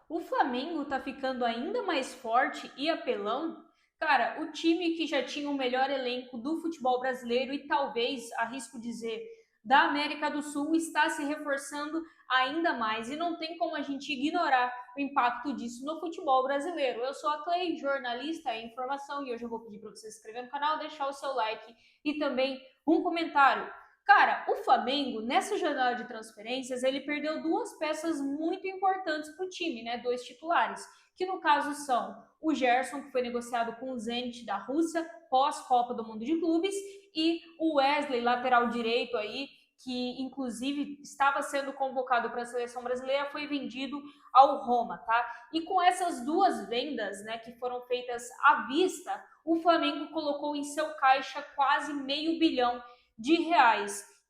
O Flamengo tá ficando ainda mais forte e apelão. Cara, o time que já tinha o melhor elenco do futebol brasileiro e talvez, arrisco dizer, da América do Sul, está se reforçando ainda mais. E não tem como a gente ignorar o impacto disso no futebol brasileiro. Eu sou a Clay, jornalista em informação, e hoje eu vou pedir para você se inscrever no canal, deixar o seu like e também um comentário. Cara, o Flamengo, nessa janela de transferências, ele perdeu duas peças muito importantes para o time, né? Dois titulares, que no caso são o Gerson, que foi negociado com o Zenit da Rússia, pós-Copa do Mundo de Clubes, e o Wesley, lateral direito aí, que inclusive estava sendo convocado para a seleção brasileira, foi vendido ao Roma, tá? E com essas duas vendas, né, que foram feitas à vista, o Flamengo colocou em seu caixa quase R$ 500 milhões.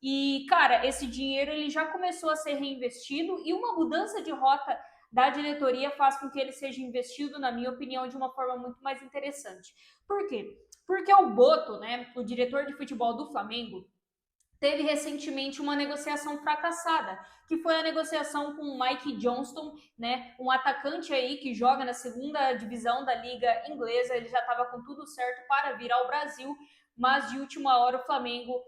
E, cara, esse dinheiro ele já começou a ser reinvestido e uma mudança de rota da diretoria faz com que ele seja investido, na minha opinião, de uma forma muito mais interessante. Por quê? Porque o Boto, né, o diretor de futebol do Flamengo, teve recentemente uma negociação fracassada, que foi a negociação com o Mike Johnston, né, um atacante aí que joga na segunda divisão da Liga Inglesa. Ele já estava com tudo certo para vir ao Brasil, mas de última hora o Flamengo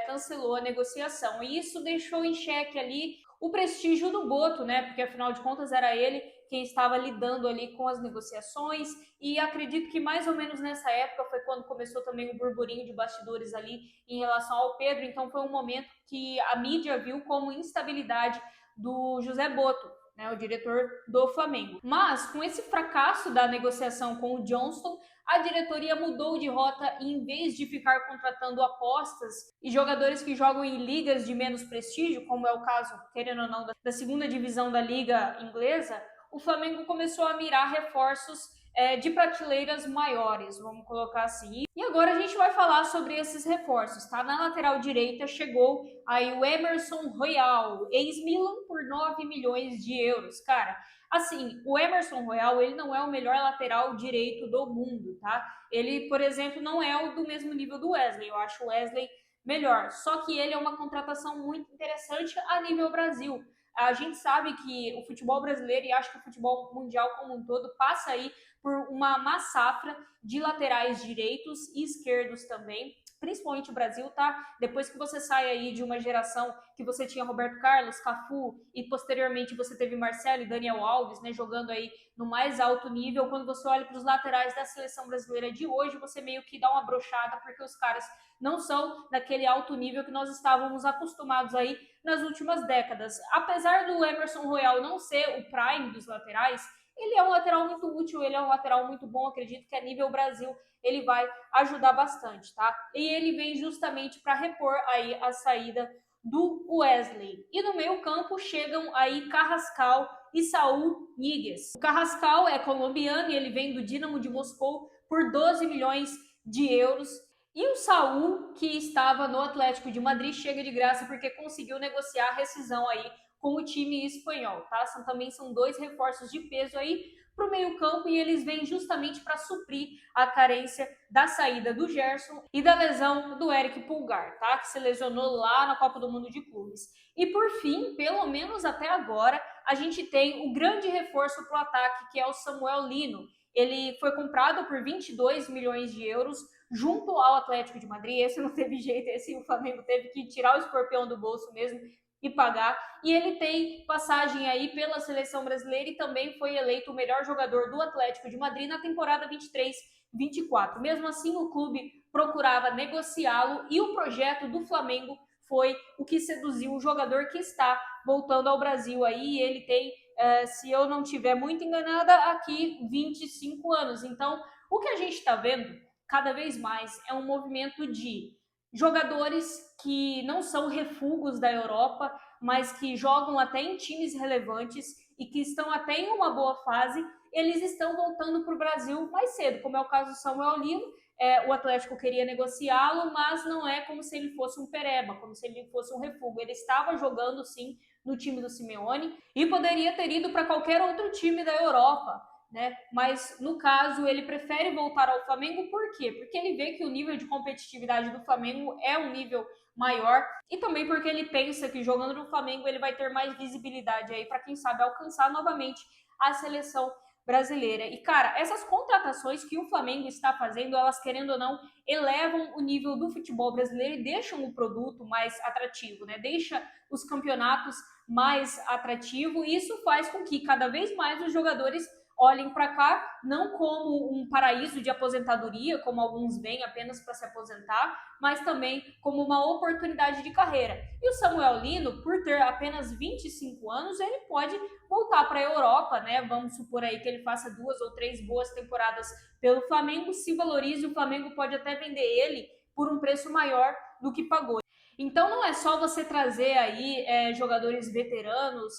cancelou a negociação. E isso deixou em xeque ali o prestígio do Boto, né? Porque afinal de contas era ele quem estava lidando ali com as negociações. E acredito que mais ou menos nessa época foi quando começou também o burburinho de bastidores ali em relação ao Pedro. Então foi um momento que a mídia viu como instabilidade do José Boto, né, o diretor do Flamengo. Mas com esse fracasso da negociação com o Johnston, a diretoria mudou de rota e, em vez de ficar contratando apostas e jogadores que jogam em ligas de menos prestígio, como é o caso, querendo ou não, da segunda divisão da Liga Inglesa, o Flamengo começou a mirar reforços de prateleiras maiores, vamos colocar assim. E agora a gente vai falar sobre esses reforços, tá? Na lateral direita chegou aí o Emerson Royal, ex-Milan, por 9 milhões de euros. Cara, assim, o Emerson Royal, ele não é o melhor lateral direito do mundo, tá? Ele, por exemplo, não é o do mesmo nível do Wesley. Eu acho o Wesley melhor. Só que ele é uma contratação muito interessante a nível Brasil. A gente sabe que o futebol brasileiro, e acho que o futebol mundial como um todo, passa aí por uma má safra de laterais direitos e esquerdos também, principalmente o Brasil, tá? Depois que você sai aí de uma geração que você tinha Roberto Carlos, Cafu e posteriormente você teve Marcelo e Daniel Alves, né, jogando aí no mais alto nível. Quando você olha para os laterais da seleção brasileira de hoje, você meio que dá uma brochada porque os caras não são daquele alto nível que nós estávamos acostumados aí nas últimas décadas. Apesar do Emerson Royal não ser o prime dos laterais, ele é um lateral muito útil, ele é um lateral muito bom. Acredito que a nível Brasil ele vai ajudar bastante, tá? E ele vem justamente para repor aí a saída do Wesley. E no meio campo chegam aí Carrascal e Saúl Ñíguez. O Carrascal é colombiano e ele vem do Dinamo de Moscou por 12 milhões de euros. E o Saúl, que estava no Atlético de Madrid, chega de graça porque conseguiu negociar a rescisão aí com o time espanhol, tá? Também são dois reforços de peso aí para o meio-campo e eles vêm justamente para suprir a carência da saída do Gerson e da lesão do Eric Pulgar, tá? Que se lesionou lá na Copa do Mundo de Clubes. E por fim, pelo menos até agora, a gente tem o grande reforço para o ataque, que é o Samuel Lino. Ele foi comprado por 22 milhões de euros junto ao Atlético de Madrid. Esse não teve jeito, esse o Flamengo teve que tirar o escorpião do bolso mesmo e pagar. E ele tem passagem aí pela seleção brasileira e também foi eleito o melhor jogador do Atlético de Madrid na temporada 23-24. Mesmo assim, o clube procurava negociá-lo e o projeto do Flamengo foi o que seduziu o jogador, que está voltando ao Brasil aí. Ele tem, se eu não estiver muito enganada, aqui 25 anos. Então, o que a gente está vendo cada vez mais é um movimento de jogadores que não são refugos da Europa, mas que jogam até em times relevantes e que estão até em uma boa fase. Eles estão voltando para o Brasil mais cedo, como é o caso do Samuel Lino. O Atlético queria negociá-lo, mas não é como se ele fosse um pereba, como se ele fosse um refúgio. Ele estava jogando, sim, no time do Simeone e poderia ter ido para qualquer outro time da Europa, né? Mas no caso ele prefere voltar ao Flamengo. Por quê? Porque ele vê que o nível de competitividade do Flamengo é um nível maior e também porque ele pensa que jogando no Flamengo ele vai ter mais visibilidade aí para quem sabe alcançar novamente a seleção brasileira. E, cara, essas contratações que o Flamengo está fazendo, elas, querendo ou não, elevam o nível do futebol brasileiro e deixam o produto mais atrativo, né? Deixa os campeonatos mais atrativo, e isso faz com que cada vez mais os jogadores olhem para cá não como um paraíso de aposentadoria, como alguns veem apenas para se aposentar, mas também como uma oportunidade de carreira. E o Samuel Lino, por ter apenas 25 anos, ele pode voltar para a Europa, né? Vamos supor aí que ele faça 2 ou 3 boas temporadas pelo Flamengo, se valorize, o Flamengo pode até vender ele por um preço maior do que pagou. Então não é só você trazer aí jogadores veteranos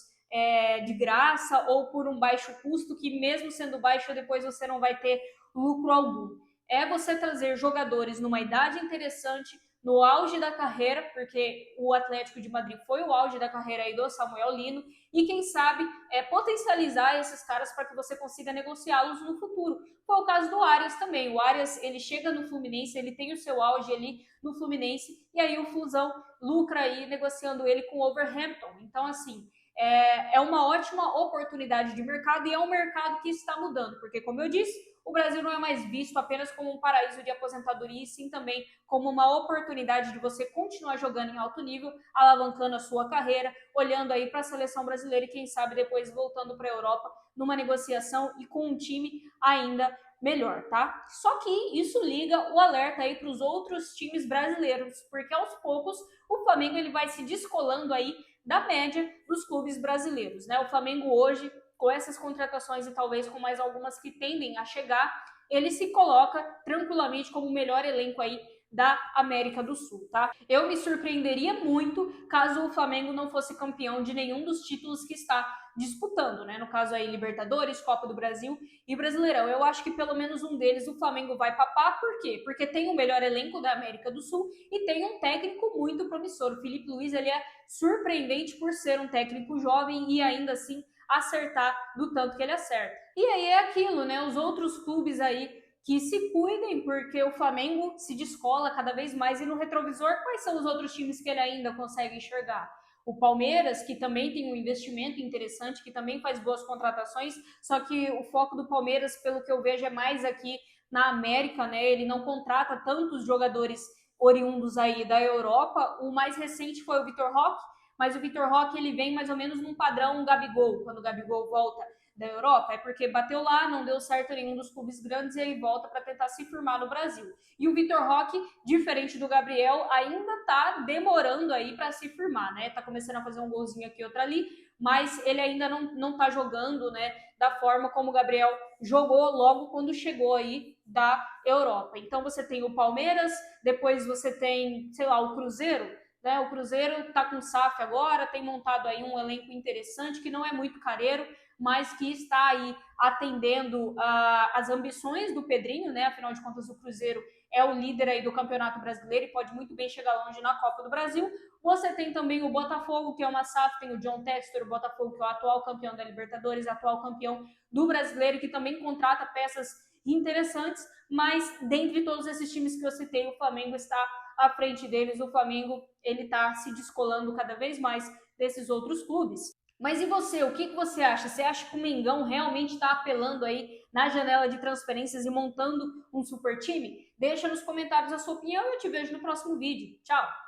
de graça ou por um baixo custo, que mesmo sendo baixo depois você não vai ter lucro algum. É você trazer jogadores numa idade interessante, no auge da carreira, porque o Atlético de Madrid foi o auge da carreira aí do Samuel Lino, e quem sabe potencializar esses caras para que você consiga negociá-los no futuro. Foi o caso do Arias também. O Arias, ele chega no Fluminense, ele tem o seu auge ali no Fluminense, e aí o Flusão lucra aí negociando ele com o Wolverhampton. Então, assim, é uma ótima oportunidade de mercado, e é um mercado que está mudando, porque, como eu disse, o Brasil não é mais visto apenas como um paraíso de aposentadoria, e sim também como uma oportunidade de você continuar jogando em alto nível, alavancando a sua carreira, olhando aí para a seleção brasileira e quem sabe depois voltando para a Europa numa negociação e com um time ainda melhor, tá? Só que isso liga o alerta aí para os outros times brasileiros, porque aos poucos o Flamengo ele vai se descolando aí da média dos clubes brasileiros, né? O Flamengo hoje, com essas contratações e talvez com mais algumas que tendem a chegar, ele se coloca tranquilamente como o melhor elenco aí da América do Sul, tá? Eu me surpreenderia muito caso o Flamengo não fosse campeão de nenhum dos títulos que está disputando, né? No caso aí, Libertadores, Copa do Brasil e Brasileirão. Eu acho que pelo menos um deles o Flamengo vai papar. Por quê? Porque tem o melhor elenco da América do Sul e tem um técnico muito promissor. O Felipe Luiz, ele é surpreendente por ser um técnico jovem e ainda assim acertar do tanto que ele acerta. E aí é aquilo, né? Os outros clubes aí que se cuidem, porque o Flamengo se descola cada vez mais, e no retrovisor, quais são os outros times que ele ainda consegue enxergar? O Palmeiras, que também tem um investimento interessante, que também faz boas contratações, só que o foco do Palmeiras, pelo que eu vejo, é mais aqui na América, né? Ele não contrata tantos jogadores oriundos aí da Europa. O mais recente foi o Vitor Roque, mas o Vitor Roque ele vem mais ou menos num padrão Gabigol, quando o Gabigol volta da Europa, é porque bateu lá, não deu certo em nenhum dos clubes grandes e ele volta para tentar se firmar no Brasil. E o Vitor Roque, diferente do Gabriel, ainda tá demorando aí para se firmar, né? Tá começando a fazer um golzinho aqui, outro ali, mas ele ainda não tá jogando, né, da forma como o Gabriel jogou logo quando chegou aí da Europa. Então você tem o Palmeiras, depois você tem, sei lá, o Cruzeiro, né? O Cruzeiro tá com o SAF agora, tem montado aí um elenco interessante que não é muito careiro, mas que está aí atendendo as ambições do Pedrinho, né? Afinal de contas, o Cruzeiro é o líder aí do Campeonato Brasileiro e pode muito bem chegar longe na Copa do Brasil. Você tem também o Botafogo, que é uma SAF, tem o John Textor, o Botafogo, que é o atual campeão da Libertadores, atual campeão do Brasileiro, que também contrata peças interessantes, mas dentre todos esses times que eu citei, o Flamengo está à frente deles. O Flamengo ele está se descolando cada vez mais desses outros clubes. Mas e você, o que você acha? Você acha que o Mengão realmente está apelando aí na janela de transferências e montando um super time? Deixa nos comentários a sua opinião e eu te vejo no próximo vídeo. Tchau!